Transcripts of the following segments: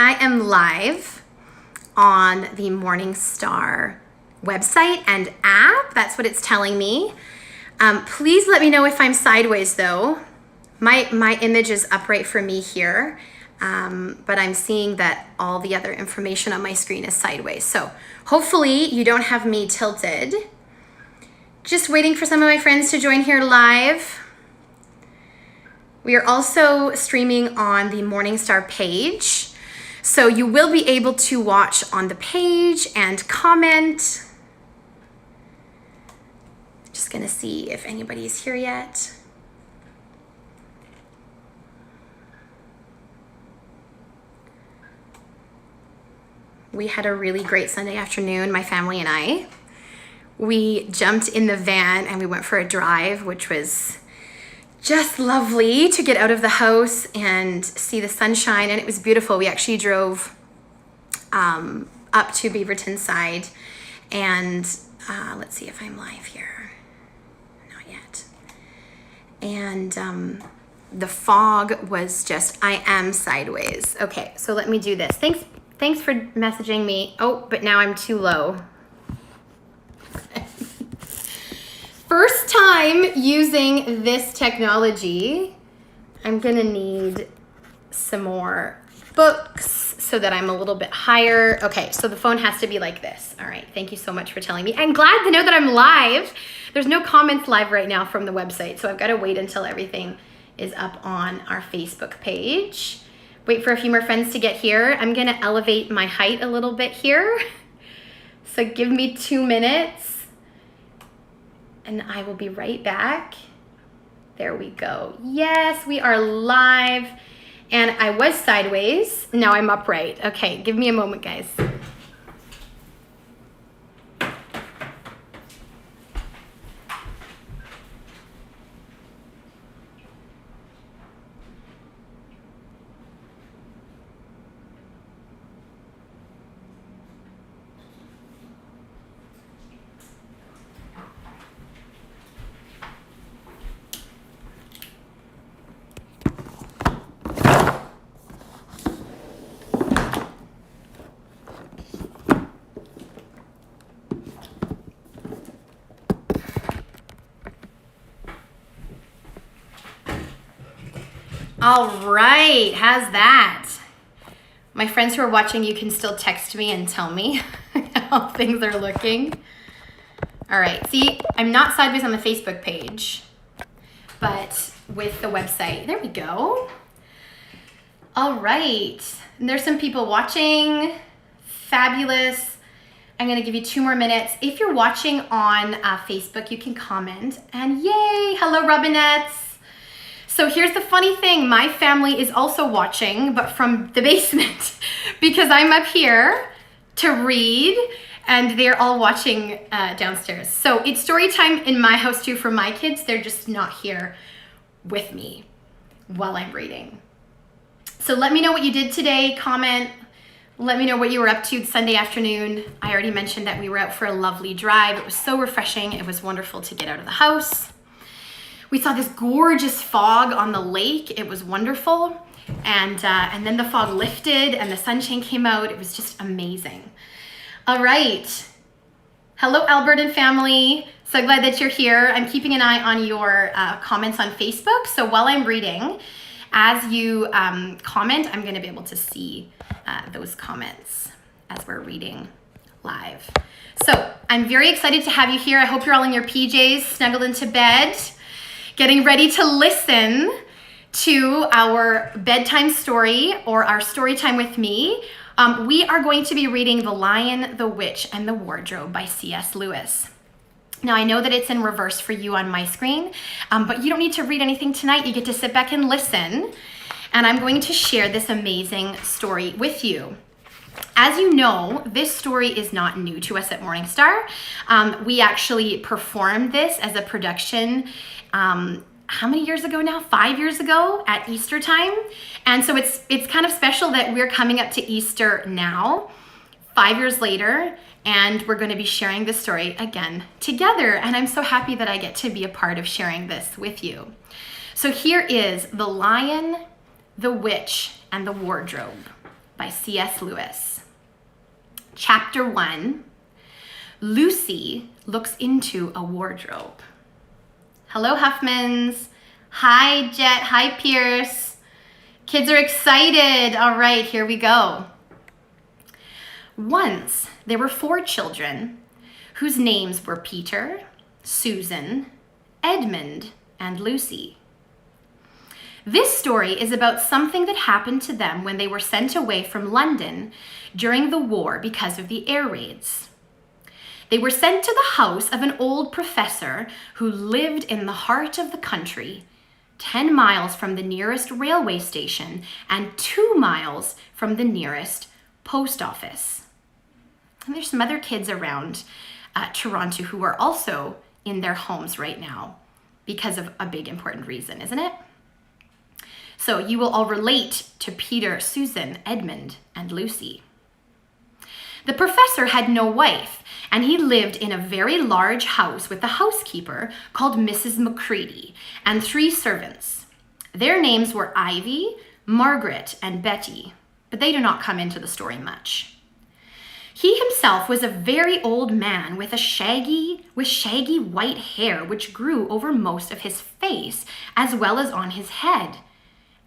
I am live on the Morningstar website and app. That's what it's telling me. Please let me know if I'm sideways though. My image is upright for me here, but I'm seeing that all the other information on my screen is sideways. So hopefully you don't have me tilted. Just waiting for some of my friends to join here live. We are also streaming on the Morningstar page. So you will be able to watch on the page and comment. Just gonna see if anybody is here yet. We had a really great Sunday afternoon, my family and I. We jumped in the van and we went for a drive, which was just lovely to get out of the house and see the sunshine, and it was beautiful. We actually drove up to Beaverton side, and let's see if I'm live here. Not yet. And the fog was just, I am sideways. Okay, so let me do this. Thanks for messaging me. Oh, but now I'm too low. First time using this technology. I'm gonna need some more books so that I'm a little bit higher. Okay, so the phone has to be like this. All right, thank you so much for telling me. I'm glad to know that I'm live. There's no comments live right now from the website, so I've gotta wait until everything is up on our Facebook page. Wait for a few more friends to get here. I'm gonna elevate my height a little bit here. So give me 2 minutes. And I will be right back. There we go. Yes, we are live. And I was sideways. Now I'm upright. Okay, give me a moment, guys. All right, how's that? My friends who are watching, you can still text me and tell me how things are looking. All right, see, I'm not sideways on the Facebook page, but with the website. There we go. All right, and there's some people watching. Fabulous. I'm gonna give you 2 more minutes. If you're watching on Facebook, you can comment. And yay, hello Robinettes. So here's the funny thing, my family is also watching, but from the basement, because I'm up here to read and they're all watching downstairs. So it's story time in my house too for my kids. They're just not here with me while I'm reading. So let me know what you did today, comment. Let me know what you were up to Sunday afternoon. I already mentioned that we were out for a lovely drive. It was so refreshing. It was wonderful to get out of the house. We saw this gorgeous fog on the lake. It was wonderful. And then the fog lifted and the sunshine came out. It was just amazing. All right. Hello, Albertan family. So glad that you're here. I'm keeping an eye on your comments on Facebook. So while I'm reading, as you comment, I'm gonna be able to see those comments as we're reading live. So I'm very excited to have you here. I hope you're all in your PJs, snuggled into bed, getting ready to listen to our bedtime story or our story time with me. We are going to be reading The Lion, the Witch, and the Wardrobe by C.S. Lewis. Now I know that it's in reverse for you on my screen, but you don't need to read anything tonight. You get to sit back and listen, and I'm going to share this amazing story with you. As you know, this story is not new to us at Morningstar. We actually performed this as a production how many years ago now? 5 years ago at Easter time. And so it's kind of special that we're coming up to Easter now, 5 years later, and we're going to be sharing this story again together. And I'm so happy that I get to be a part of sharing this with you. So here is The Lion, the Witch, and the Wardrobe by C.S. Lewis. Chapter 1, Lucy looks into a wardrobe. Hello, Huffmans. Hi, Jet. Hi, Pierce. Kids are excited. All right, here we go. Once there were 4 children whose names were Peter, Susan, Edmund, and Lucy. This story is about something that happened to them when they were sent away from London during the war because of the air raids. They were sent to the house of an old professor who lived in the heart of the country, 10 miles from the nearest railway station and 2 miles from the nearest post office. And there's some other kids around Toronto who are also in their homes right now because of a big important reason, isn't it? So you will all relate to Peter, Susan, Edmund, and Lucy. The professor had no wife, and he lived in a very large house with a housekeeper called Mrs. Macready and 3 servants. Their names were Ivy, Margaret, and Betty, but they do not come into the story much. He himself was a very old man with shaggy white hair which grew over most of his face as well as on his head.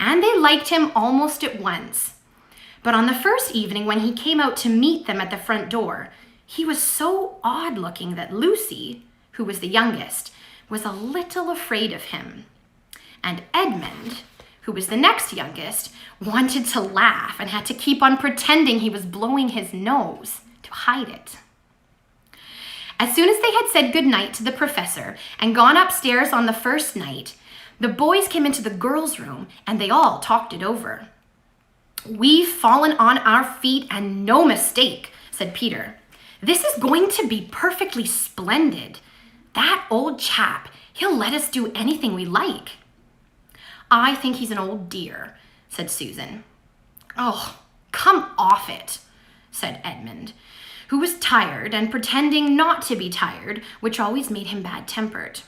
And they liked him almost at once. But on the first evening when he came out to meet them at the front door, he was so odd looking that Lucy, who was the youngest, was a little afraid of him. And Edmund, who was the next youngest, wanted to laugh and had to keep on pretending he was blowing his nose to hide it. As soon as they had said goodnight to the professor and gone upstairs on the first night, the boys came into the girls' room and they all talked it over. "We've fallen on our feet and no mistake," said Peter. "This is going to be perfectly splendid. That old chap, he'll let us do anything we like." "I think he's an old dear," said Susan. "Oh, come off it," said Edmund, who was tired and pretending not to be tired, which always made him bad-tempered.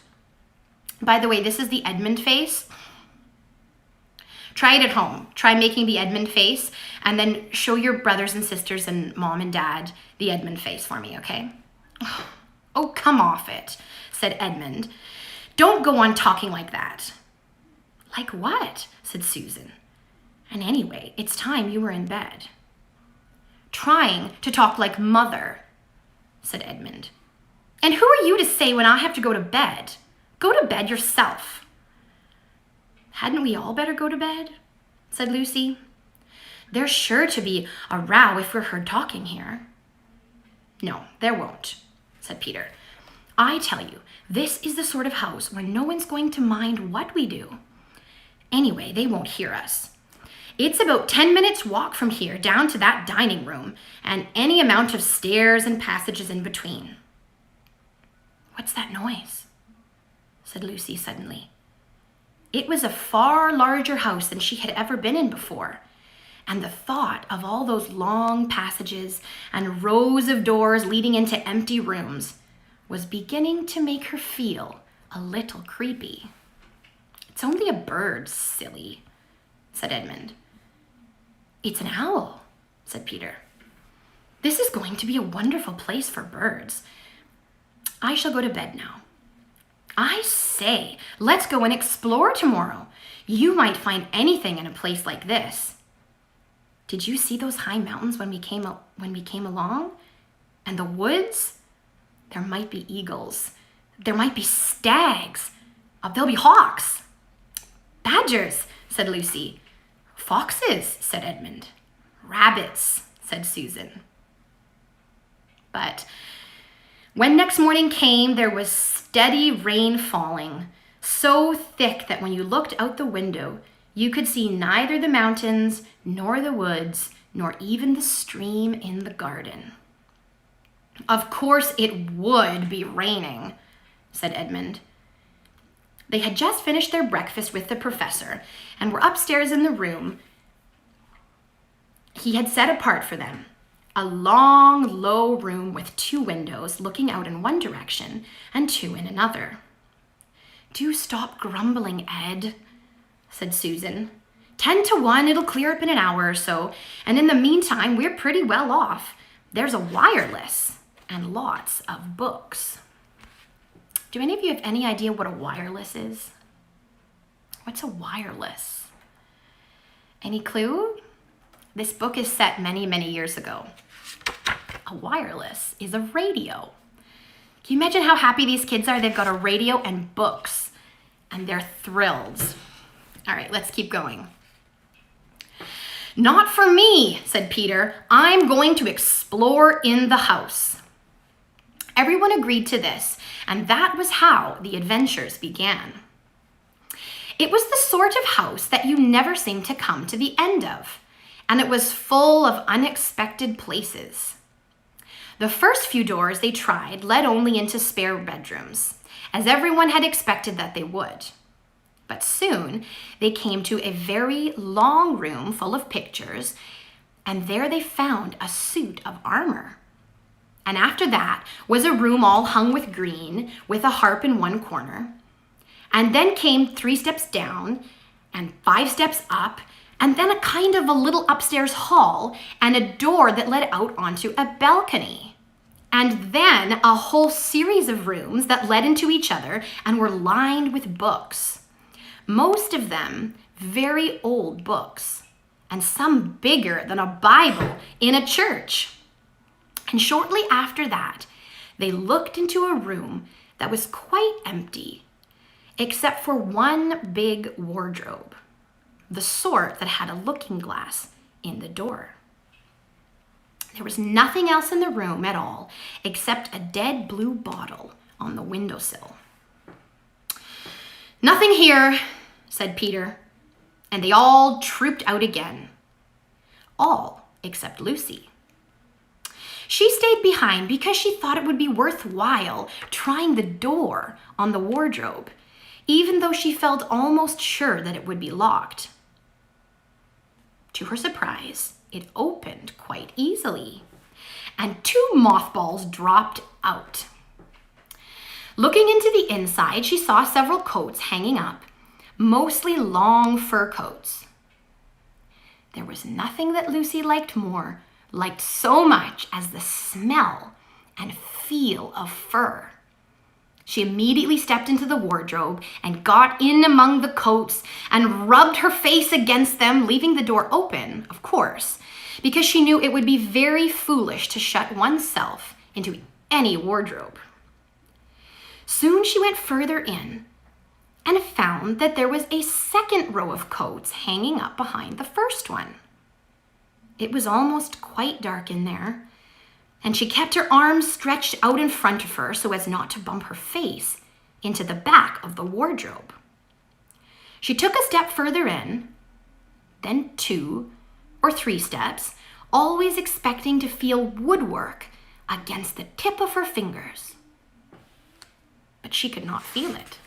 By the way, this is the Edmund face. Try it at home. Try making the Edmund face and then show your brothers and sisters and mom and dad the Edmund face for me, okay? "Oh, come off it," said Edmund. "Don't go on talking like that." "Like what?" said Susan. "And anyway, it's time you were in bed." "Trying to talk like mother," said Edmund. "And who are you to say when I have to go to bed? Go to bed yourself." "Hadn't we all better go to bed?" said Lucy. "There's sure to be a row if we're heard talking here." "No, there won't," said Peter. "I tell you, this is the sort of house where no one's going to mind what we do. Anyway, they won't hear us. It's about 10 minutes walk from here down to that dining room and any amount of stairs and passages in between." "What's that noise?" said Lucy suddenly. It was a far larger house than she had ever been in before, and the thought of all those long passages and rows of doors leading into empty rooms was beginning to make her feel a little creepy. "It's only a bird, silly," said Edmund. "It's an owl," said Peter. "This is going to be a wonderful place for birds. I shall go to bed now. I say, let's go and explore tomorrow. You might find anything in a place like this. Did you see those high mountains when we came along? And the woods? There might be eagles. There might be stags. There'll be hawks." "Badgers," said Lucy. "Foxes," said Edmund. "Rabbits," said Susan. But when next morning came, there was steady rain falling, so thick that when you looked out the window, you could see neither the mountains, nor the woods, nor even the stream in the garden. "Of course it would be raining," said Edmund. They had just finished their breakfast with the professor and were upstairs in the room he had set apart for them. A long, low room with 2 windows looking out in one direction and 2 in another. "Do stop grumbling, Ed," said Susan. 10 to 1, it'll clear up in an hour or so. And in the meantime, we're pretty well off. There's a wireless and lots of books. Do any of you have any idea what a wireless is? What's a wireless? Any clue? This book is set many, many years ago. A wireless is a radio. Can you imagine how happy these kids are? They've got a radio and books, and they're thrilled. All right, let's keep going. Not for me, said Peter. I'm going to explore in the house. Everyone agreed to this, and that was how the adventures began. It was the sort of house that you never seem to come to the end of, and it was full of unexpected places. The first few doors they tried led only into spare bedrooms, as everyone had expected that they would. But soon they came to a very long room full of pictures, and there they found a suit of armor. And after that was a room all hung with green, with a harp in one corner. And then came 3 steps down and 5 steps up, and then a kind of a little upstairs hall and a door that led out onto a balcony. And then a whole series of rooms that led into each other and were lined with books. Most of them very old books, and some bigger than a Bible in a church. And shortly after that, they looked into a room that was quite empty, except for one big wardrobe, the sort that had a looking glass in the door. There was nothing else in the room at all except a dead blue bottle on the windowsill. Nothing here, said Peter, and they all trooped out again. All except Lucy. She stayed behind because she thought it would be worthwhile trying the door on the wardrobe, even though she felt almost sure that it would be locked. To her surprise, it opened quite easily, and 2 mothballs dropped out. Looking into the inside, she saw several coats hanging up, mostly long fur coats. There was nothing that Lucy liked so much as the smell and feel of fur. She immediately stepped into the wardrobe and got in among the coats and rubbed her face against them, leaving the door open, of course, because she knew it would be very foolish to shut oneself into any wardrobe. Soon she went further in and found that there was a second row of coats hanging up behind the first one. It was almost quite dark in there, and she kept her arms stretched out in front of her so as not to bump her face into the back of the wardrobe. She took a step further in, then 2 or 3 steps, always expecting to feel woodwork against the tip of her fingers. But she could not feel it.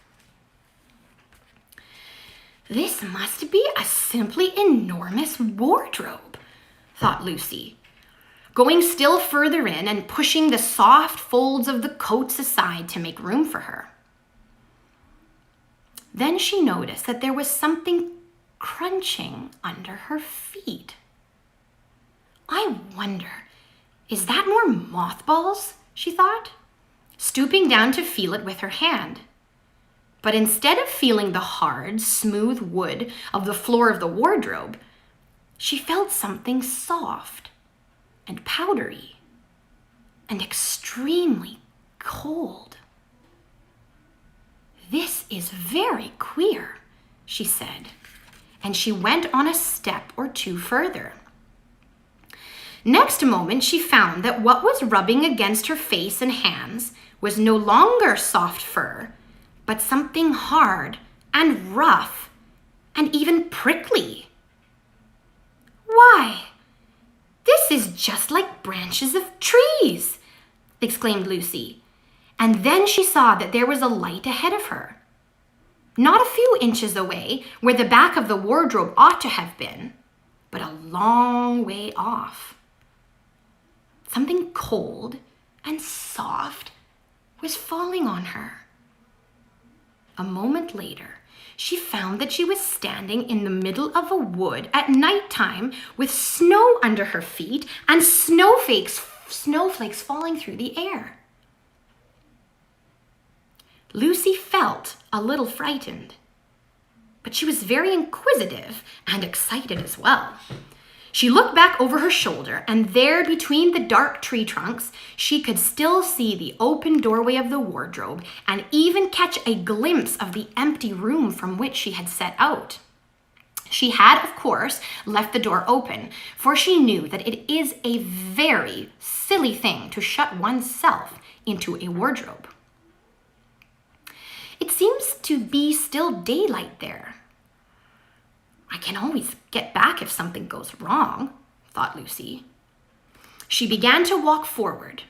This must be a simply enormous wardrobe, thought Lucy, going still further in and pushing the soft folds of the coats aside to make room for her. Then she noticed that there was something crunching under her feet. I wonder, is that more mothballs? She thought, stooping down to feel it with her hand. But instead of feeling the hard, smooth wood of the floor of the wardrobe, she felt something soft and powdery and extremely cold. This is very queer, she said, and she went on a step or 2 further. Next moment, she found that what was rubbing against her face and hands was no longer soft fur, but something hard and rough and even prickly. Why, this is just like branches of trees, exclaimed Lucy. And then she saw that there was a light ahead of her. Not a few inches away, where the back of the wardrobe ought to have been, but a long way off. Something cold and soft was falling on her. A moment later, she found that she was standing in the middle of a wood at nighttime with snow under her feet and snowflakes falling through the air. Lucy felt a little frightened, but she was very inquisitive and excited as well. She looked back over her shoulder, and there between the dark tree trunks, she could still see the open doorway of the wardrobe and even catch a glimpse of the empty room from which she had set out. She had, of course, left the door open, for she knew that it is a very silly thing to shut oneself into a wardrobe. It seems to be still daylight there. I can always get back if something goes wrong, thought Lucy. She began to walk forward,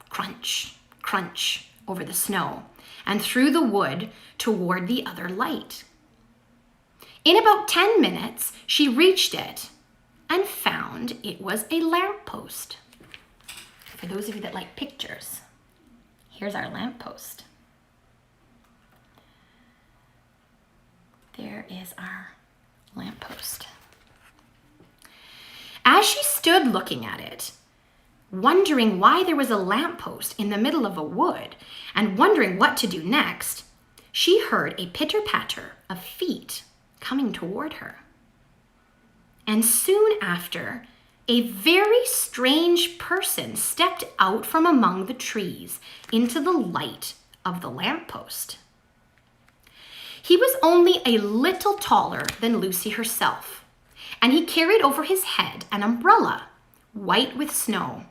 crunch, crunch, over the snow and through the wood toward the other light. In about 10 minutes, she reached it and found it was a lamppost. For those of you that like pictures, here's our lamppost. There is our lamppost. As she stood looking at it, wondering why there was a lamppost in the middle of a wood and wondering what to do next, she heard a pitter-patter of feet coming toward her. And soon after, a very strange person stepped out from among the trees into the light of the lamppost. He was only a little taller than Lucy herself, and he carried over his head an umbrella, white with snow.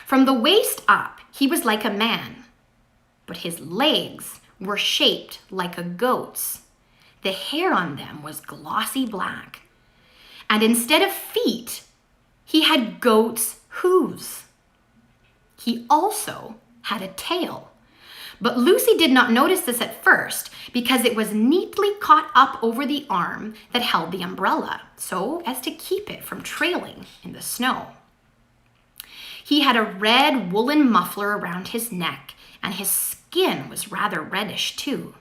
From the waist up, he was like a man, but his legs were shaped like a goat's. The hair on them was glossy black, and instead of feet, he had goat's hooves. He also had a tail. But Lucy did not notice this at first because it was neatly caught up over the arm that held the umbrella, so as to keep it from trailing in the snow. He had a red woolen muffler around his neck, and his skin was rather reddish too.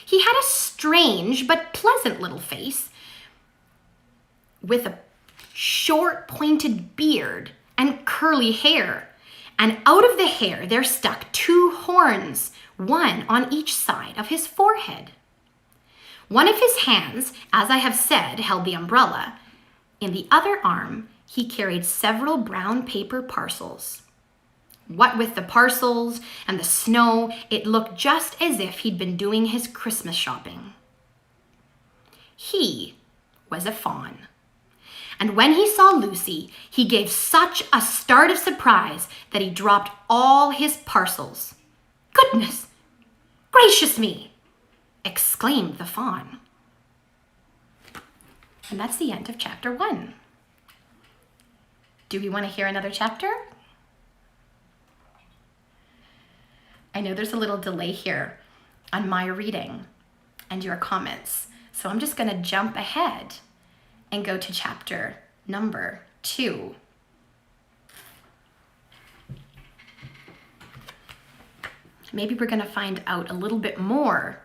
He had a strange but pleasant little face with a short pointed beard and curly hair. And out of the hair there stuck 2 horns, one on each side of his forehead. One of his hands, as I have said, held the umbrella. In the other arm, he carried several brown paper parcels. What with the parcels and the snow, it looked just as if he'd been doing his Christmas shopping. He was a fawn. And when he saw Lucy, he gave such a start of surprise that he dropped all his parcels. "Goodness gracious me!" exclaimed the fawn. And that's the end of chapter 1. Do we want to hear another chapter? I know there's a little delay here on my reading and your comments, so I'm just going to jump ahead and go to chapter number 2. Maybe we're going to find out a little bit more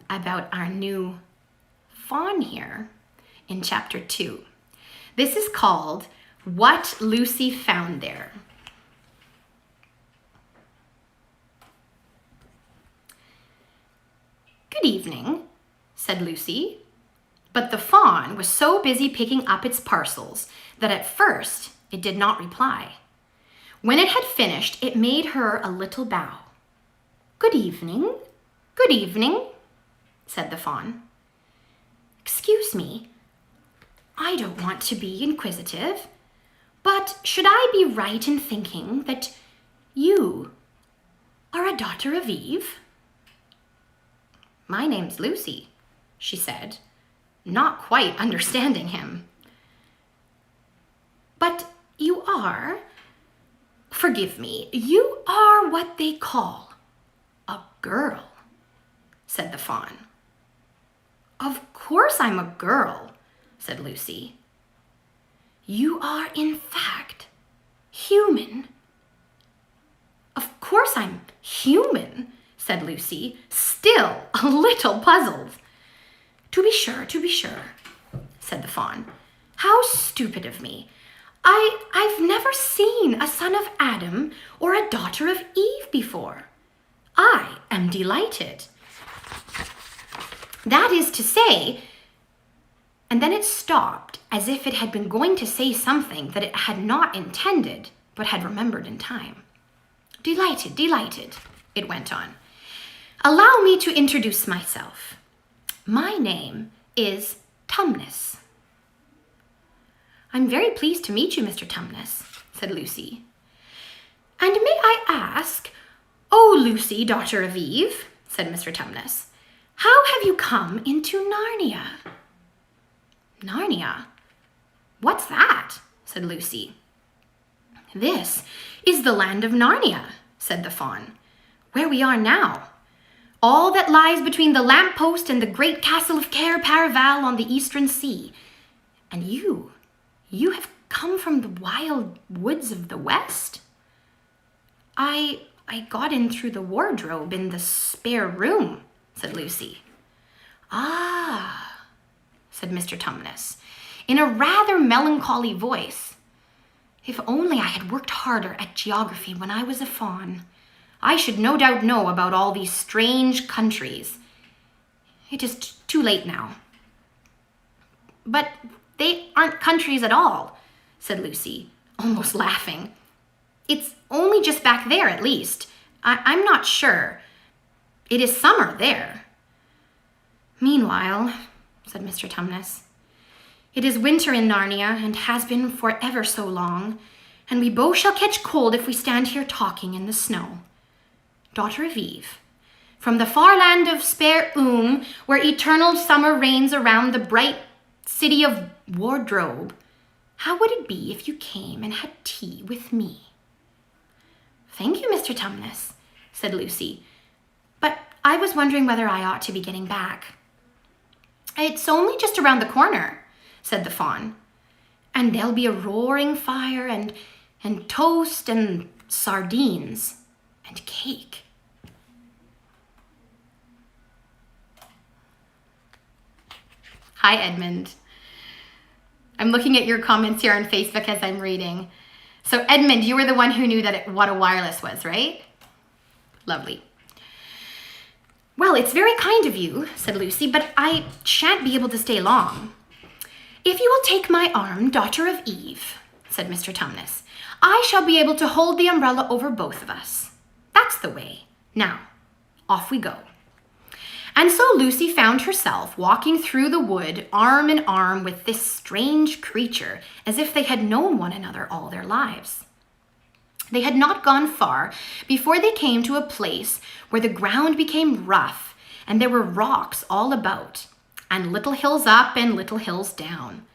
about our new fawn here in chapter 2. This is called What Lucy Found There. "Good evening," said Lucy. But the fawn was so busy picking up its parcels that at first it did not reply. When it had finished, it made her a little bow. "Good evening, said the fawn. "Excuse me, I don't want to be inquisitive, but should I be right in thinking that you are a daughter of Eve?" "My name's Lucy," she said, not quite understanding him. "But you are, forgive me, you are what they call a girl," said the fawn. "Of course I'm a girl," said Lucy. "You are in fact human." "Of course I'm human," said Lucy, still a little puzzled. To be sure, said the fawn. How stupid of me. I've never seen a son of Adam or a daughter of Eve before. I am delighted. That is to say, and then it stopped as if it had been going to say something that it had not intended, but had remembered in time. Delighted, it went on. Allow me to introduce myself. My name is Tumnus. I'm very pleased to meet you, Mr. Tumnus, said Lucy. And may I ask, oh, Lucy, daughter of Eve, said Mr. Tumnus, how have you come into Narnia? Narnia? What's that? Said Lucy. This is the land of Narnia, said the fawn, where we are now. All that lies between the lamppost and the great castle of Cair Paravel on the eastern sea. And you have come from the wild woods of the west? I got in through the wardrobe in the spare room, said Lucy. Ah, said Mr. Tumnus, in a rather melancholy voice. If only I had worked harder at geography when I was a fawn, I should no doubt know about all these strange countries. It is too late now. But they aren't countries at all, said Lucy, almost laughing. It's only just back there, at least. I'm not sure. It is summer there. Meanwhile, said Mr. Tumnus, it is winter in Narnia and has been for ever so long, and we both shall catch cold if we stand here talking in the snow. Daughter of Eve, from the far land of Spare where eternal summer reigns around the bright city of Wardrobe, how would it be if you came and had tea with me? Thank you, Mr. Tumnus, said Lucy, but I was wondering whether I ought to be getting back. It's only just around the corner, said the fawn, and there'll be a roaring fire and toast and sardines and cake. Hi, Edmund. I'm looking at your comments here on Facebook as I'm reading. So Edmund, you were the one who knew what a wireless was, right? Lovely. Well, it's very kind of you, said Lucy, but I shan't be able to stay long. If you will take my arm, daughter of Eve, said Mr. Tumnus, I shall be able to hold the umbrella over both of us. That's the way. Now, off we go. And so Lucy found herself walking through the wood arm in arm with this strange creature, as if they had known one another all their lives. They had not gone far before they came to a place where the ground became rough and there were rocks all about, and little hills up and little hills down.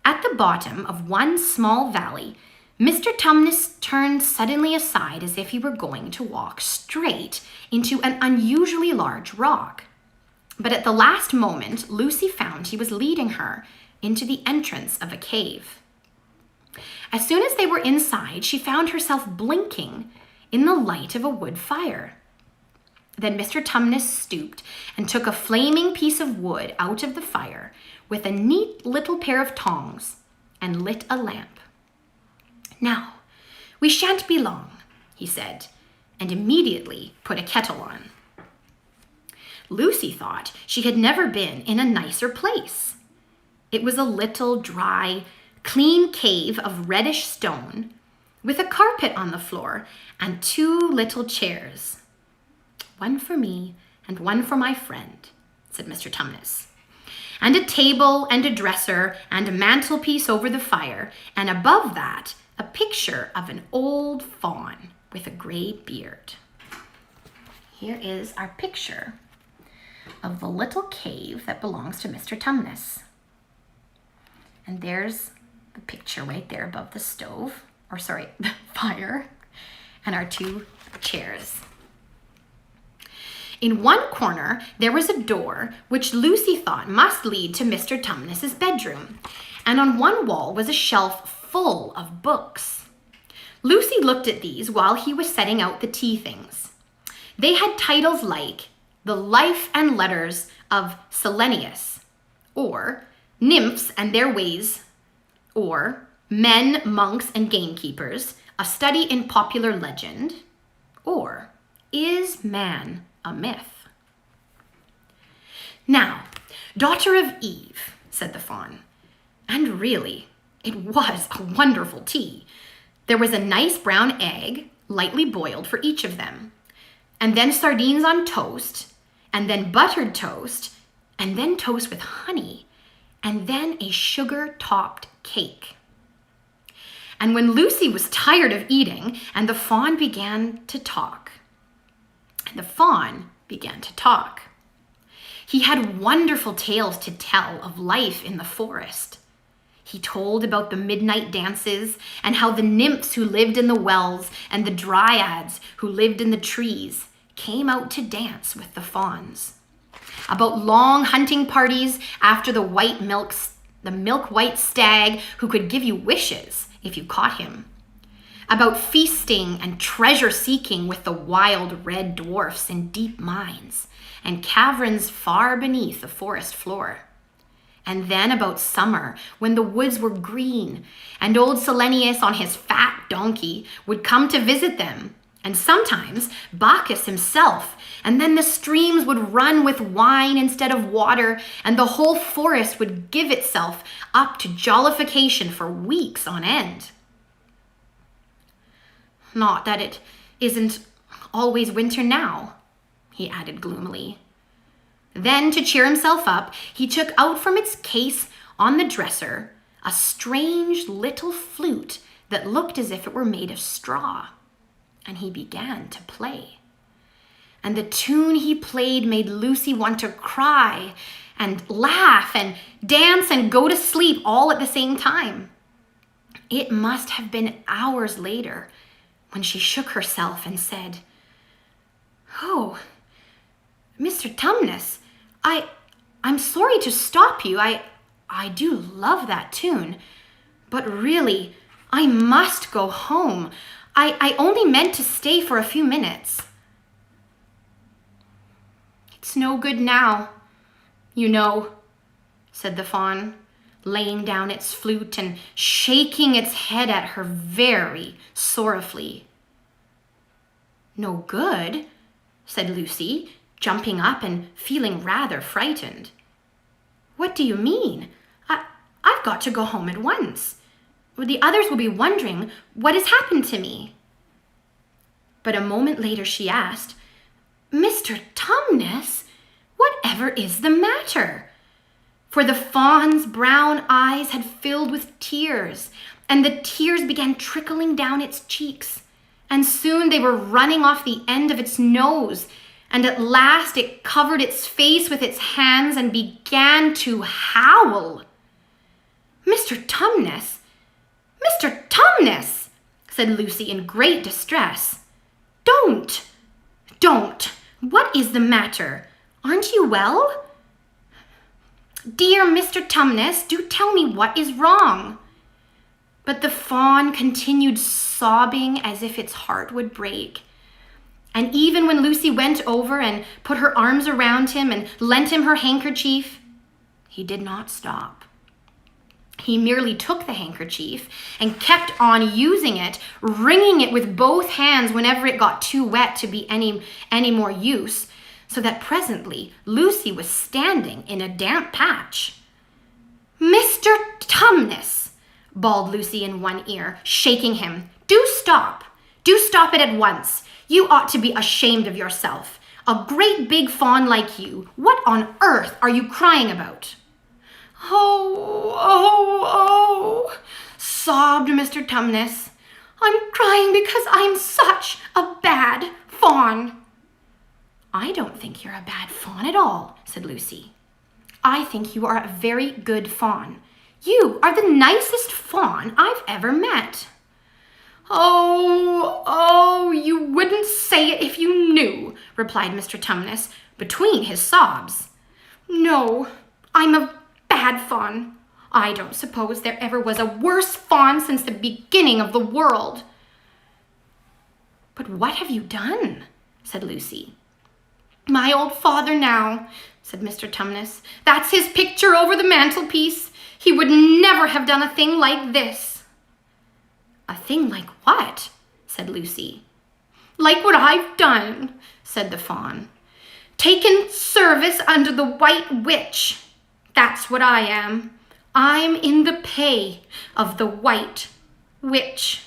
At the bottom of one small valley, Mr. Tumnus turned suddenly aside as if he were going to walk straight into an unusually large rock. But at the last moment, Lucy found he was leading her into the entrance of a cave. As soon as they were inside, she found herself blinking in the light of a wood fire. Then Mr. Tumnus stooped and took a flaming piece of wood out of the fire with a neat little pair of tongs and lit a lamp. Now, we shan't be long, he said, and immediately put a kettle on. Lucy thought she had never been in a nicer place. It was a little dry, clean cave of reddish stone with a carpet on the floor and two little chairs. One for me and one for my friend, said Mr. Tumnus. And a table and a dresser and a mantelpiece over the fire, and above that, a picture of an old fawn with a gray beard. Here is our picture of the little cave that belongs to Mr. Tumnus. And there's the picture right there above the stove, the fire, and our two chairs. In one corner, there was a door which Lucy thought must lead to Mr. Tumnus's bedroom, and on one wall was a shelf full of books. Lucy looked at these while he was setting out the tea things. They had titles like The Life and Letters of Silenius, or Nymphs and Their Ways, or Men, Monks, and Gamekeepers, A Study in Popular Legend, or Is Man a Myth? Now, daughter of Eve, said the fawn, and really, it was a wonderful tea. There was a nice brown egg, lightly boiled for each of them, and then sardines on toast, and then buttered toast, and then toast with honey, and then a sugar-topped cake. And when Lucy was tired of eating, and the fawn began to talk, he had wonderful tales to tell of life in the forest. He told about the midnight dances and how the nymphs who lived in the wells and the dryads who lived in the trees came out to dance with the fawns. About long hunting parties after the milk-white stag who could give you wishes if you caught him. About feasting and treasure-seeking with the wild red dwarfs in deep mines and caverns far beneath the forest floor. And then about summer, when the woods were green, and old Silenius on his fat donkey would come to visit them, and sometimes Bacchus himself, and then the streams would run with wine instead of water, and the whole forest would give itself up to jollification for weeks on end. Not that it isn't always winter now, he added gloomily. Then, to cheer himself up, he took out from its case on the dresser a strange little flute that looked as if it were made of straw, and he began to play. And the tune he played made Lucy want to cry and laugh and dance and go to sleep all at the same time. It must have been hours later when she shook herself and said, "Oh, Mr. Tumnus, I'm sorry to stop you. I do love that tune. But really, I must go home. I only meant to stay for a few minutes." "It's no good now, you know," said the fawn, laying down its flute and shaking its head at her very sorrowfully. "No good?" said Lucy, jumping up and feeling rather frightened. "What do you mean? I've got to go home at once. The others will be wondering what has happened to me." But a moment later she asked, "Mr. Tumnus, whatever is the matter?" For the fawn's brown eyes had filled with tears, and the tears began trickling down its cheeks, and soon they were running off the end of its nose, and at last it covered its face with its hands and began to howl. "Mr. Tumnus! Mr. Tumnus!" said Lucy in great distress. Don't! What is the matter? Aren't you well?" "Dear Mr. Tumnus, do tell me what is wrong." But the fawn continued sobbing as if its heart would break. And even when Lucy went over and put her arms around him and lent him her handkerchief, he did not stop. He merely took the handkerchief and kept on using it, wringing it with both hands whenever it got too wet to be any more use, so that presently Lucy was standing in a damp patch. "Mr. Tumnus," bawled Lucy in one ear, shaking him, "do stop. Do stop it at once. You ought to be ashamed of yourself. A great big fawn like you. What on earth are you crying about?" Oh, sobbed Mr. Tumnus. "I'm crying because I'm such a bad fawn." "I don't think you're a bad fawn at all," said Lucy. "I think you are a very good fawn. You are the nicest fawn I've ever met." Oh, you wouldn't say it if you knew," replied Mr. Tumnus between his sobs. "No, I'm a bad fawn. I don't suppose there ever was a worse fawn since the beginning of the world." "But what have you done?" said Lucy. My old father now, said Mr. Tumnus. That's his picture over the mantelpiece. He would never have done a thing like this. A thing like what? Said Lucy. Like what I've done, said the fawn. Taken service under the White Witch. That's what I am. I'm in the pay of the White Witch.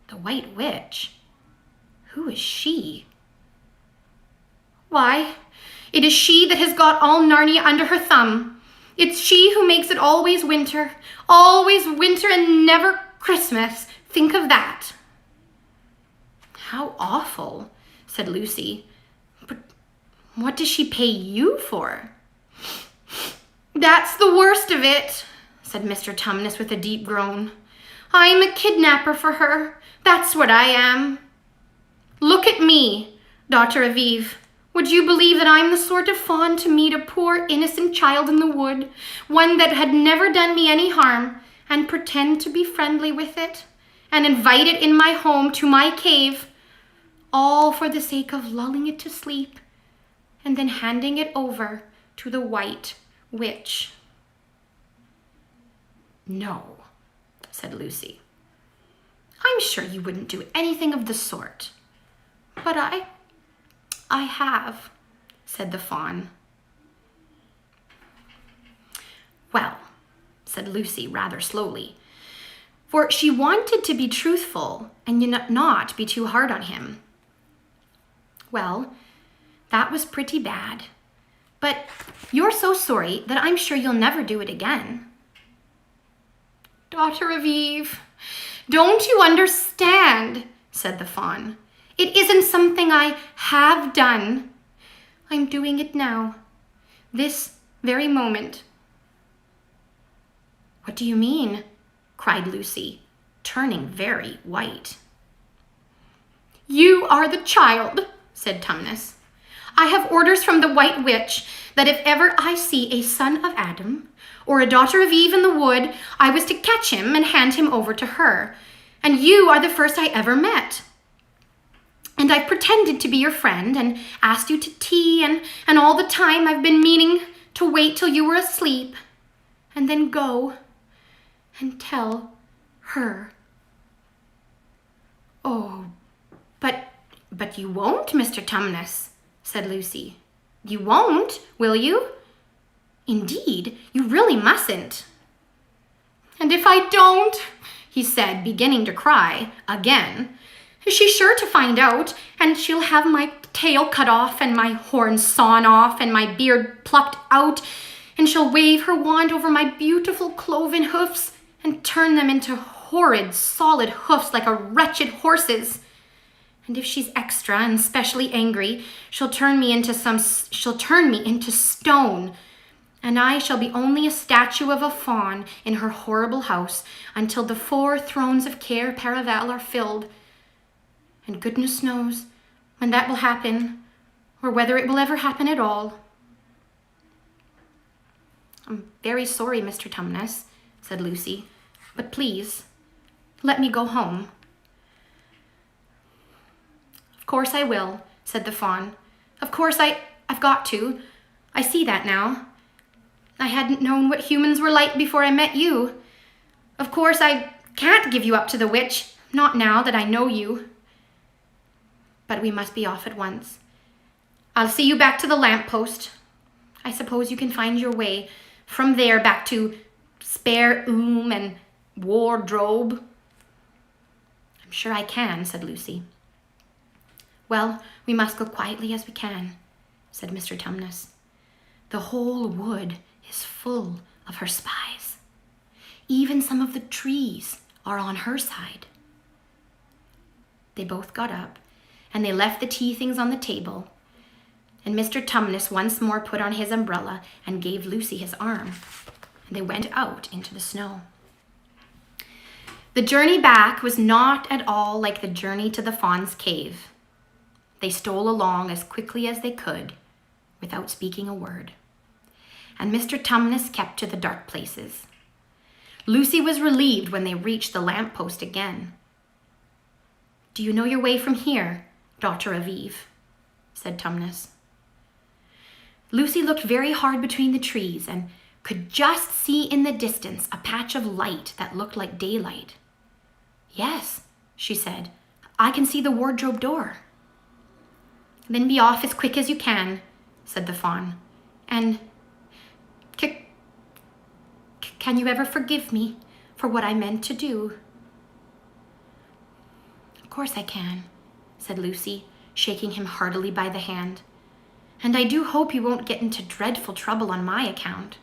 The White Witch? Who is she? Why, it is she that has got all Narnia under her thumb. It's she who makes it always winter and never Christmas. Think of that. How awful, said Lucy. But what does she pay you for? That's the worst of it, said Mr. Tumnus with a deep groan. I'm a kidnapper for her. That's what I am. Look at me, Dr. Aviv. Would you believe that I'm the sort of fawn to meet a poor innocent child in the wood, one that had never done me any harm, and pretend to be friendly with it, and invite it in my home to my cave, all for the sake of lulling it to sleep, and then handing it over to the White Witch? No, said Lucy. I'm sure you wouldn't do anything of the sort. But I have, said the fawn. Well, said Lucy rather slowly, for she wanted to be truthful and not be too hard on him. Well, that was pretty bad, but you're so sorry that I'm sure you'll never do it again. Daughter Aviv, don't you understand, said the fawn. It isn't something I have done. I'm doing it now, this very moment. What do you mean? Cried Lucy, turning very white. You are the child, said Tumnus. I have orders from the White Witch that if ever I see a son of Adam or a daughter of Eve in the wood, I was to catch him and hand him over to her. And you are the first I ever met. And I've pretended to be your friend and asked you to tea, and all the time I've been meaning to wait till you were asleep and then go and tell her. Oh, but you won't, Mr. Tumnus, said Lucy. You won't, will you? Indeed, you really mustn't. And if I don't, he said, beginning to cry again, she's sure to find out, and she'll have my tail cut off and my horns sawn off and my beard plucked out, and she'll wave her wand over my beautiful cloven hoofs and turn them into horrid, solid hoofs like a wretched horse's. And if she's extra and specially angry, she'll turn me into stone, and I shall be only a statue of a fawn in her horrible house until the 4 thrones of Cair Paravel are filled. And goodness knows when that will happen, or whether it will ever happen at all. I'm very sorry, Mr. Tumnus, said Lucy, but please, let me go home. Of course I will, said the fawn. Of course I've got to. I see that now. I hadn't known what humans were like before I met you. Of course I can't give you up to the witch, not now that I know you. But we must be off at once. I'll see you back to the lamppost. I suppose you can find your way from there back to Spare and Wardrobe. I'm sure I can, said Lucy. Well, we must go quietly as we can, said Mr. Tumnus. The whole wood is full of her spies. Even some of the trees are on her side. They both got up, and they left the tea things on the table, and Mr. Tumnus once more put on his umbrella and gave Lucy his arm, and they went out into the snow. The journey back was not at all like the journey to the fawn's cave. They stole along as quickly as they could, without speaking a word, and Mr. Tumnus kept to the dark places. Lucy was relieved when they reached the lamppost again. Do you know your way from here, Daughter Aviv? said Tumnus. Lucy looked very hard between the trees and could just see in the distance a patch of light that looked like daylight. Yes, she said, I can see the wardrobe door. Then be off as quick as you can, said the fawn. And can you ever forgive me for what I meant to do? Of course I can, said Lucy, shaking him heartily by the hand. And I do hope you won't get into dreadful trouble on my account.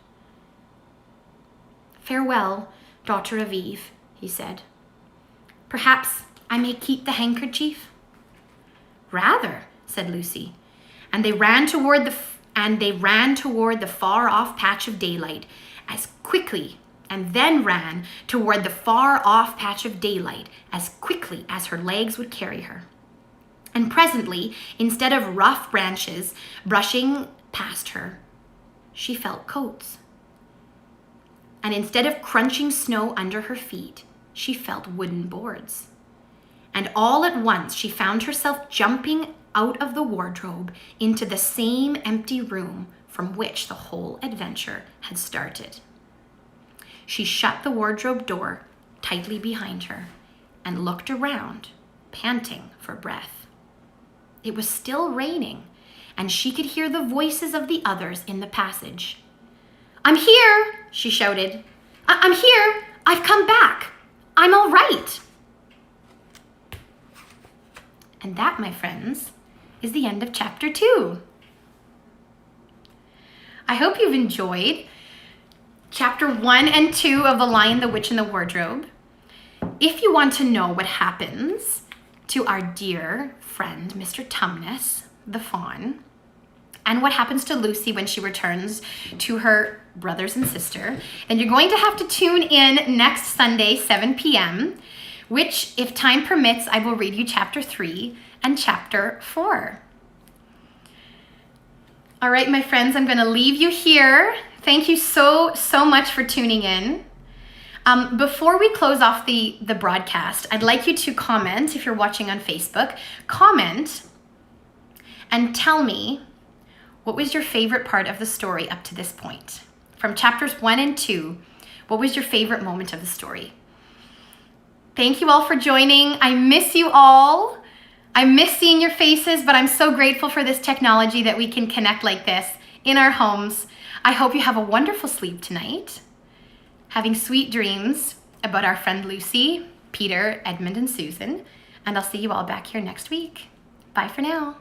Farewell, daughter of Eve, he said. Perhaps I may keep the handkerchief? Rather, said Lucy, and they ran toward the far-off patch of daylight as quickly, and then ran toward the far-off patch of daylight as quickly as her legs would carry her. And presently, instead of rough branches brushing past her, she felt coats. And instead of crunching snow under her feet, she felt wooden boards. And all at once, she found herself jumping out of the wardrobe into the same empty room from which the whole adventure had started. She shut the wardrobe door tightly behind her and looked around, panting for breath. It was still raining, and she could hear the voices of the others in the passage. I'm here, she shouted. I'm here. I've come back. I'm all right. And that, my friends, is the end of chapter 2. I hope you've enjoyed chapter 1 and 2 of The Lion, the Witch, and the Wardrobe. If you want to know what happens to our dear friend, Mr. Tumnus, the fawn, and what happens to Lucy when she returns to her brothers and sister, then you're going to have to tune in next Sunday, 7 p.m., which, if time permits, I will read you chapter 3 and chapter 4. All right, my friends, I'm going to leave you here. Thank you so much for tuning in. Before we close off the broadcast, I'd like you to comment, if you're watching on Facebook, comment and tell me what was your favorite part of the story up to this point. From chapters 1 and 2, what was your favorite moment of the story? Thank you all for joining. I miss you all. I miss seeing your faces, but I'm so grateful for this technology that we can connect like this in our homes. I hope you have a wonderful sleep tonight, having sweet dreams about our friend Lucy, Peter, Edmund, and Susan, and I'll see you all back here next week. Bye for now.